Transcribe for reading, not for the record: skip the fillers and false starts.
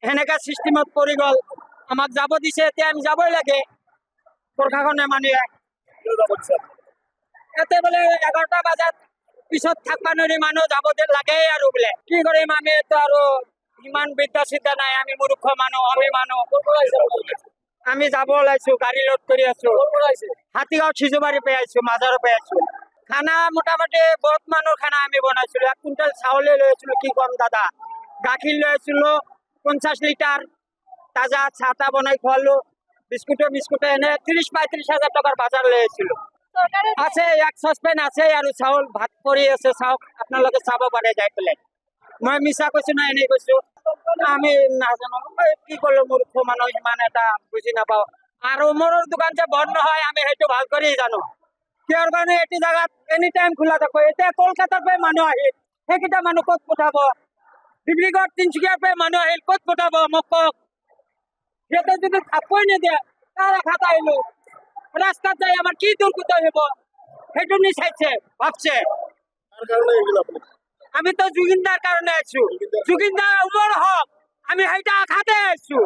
সেনেকা চিষ্টেমত পৰি গ'ল আমাক যাব দিছে এতিয়া আমি যাবই লাগে প্ৰশাসনে মানে ইয়াতে বোলে 11টা বজাত পিছত থাকবা নোৱাৰি মানুহ যাব লাগে আৰু বোলে কি কৰিম আমি তো আৰু ইমান বিদ্যা চিদ্যা নাই আমি মূৰ্খ মানুহ আমি যাব ওলাইছো গাড়ী লোড কৰি আছো হাতীগাঁও সিজুবাৰী পাই আছো মাজাৰৰ পাই আছো খানা মোটামুটি বহুত মানুহৰ খানা আমি বনাইছিলো 1 কুইণ্টেল চাউলে লৈ আছিলো কি কম দাদা গাখীৰ লৈ আছিলো 50 লিটাৰ তাজা চাহ তাহ বনাই খোৱালো বিস্কুটে এনে 30-35 হাজাৰ টকাৰ বাজাৰ লৈ আছিলো আছে এক চচপেন আছে আৰু চাউল ভাত পৰি আছে চাওক আপোনালোকে চাব পাৰে যাই পেলাই মই মিছা কৈছো না এনেই কৈছো আমি নাজানো কি কৰিলো মূৰ্খ মানুহ ইমান এটা বুজি নাপাওঁ আৰু মোৰ দোকান যে বন্ধ হয় আমি সেইটো ভাল কৰি জানো কিহৰ কাৰণে এইটো জাগাত এনি টাইম খোলা থাকে এতিয়া কলকাতাৰ পৰা মানুহ আহিল সেইকেইটা মানুহ ক'ত পঠাব ডিব্ৰুগড় তিনিচুকীয়াৰ পৰা মানুহ আহিল ক'ত পঠাব মোক কওক সিহঁতে যদি থাকবই নিদিয়ে কাৰ আশাত আহিলো রাস্তাত যাই আমার কি দুর্গতি হইব সেইটো নিচাইছে ভাবছে আমি তো জুগিন্দার কারণে আছো জুগিন্দার উমর হক আমি সেইটা আঘাতে আছো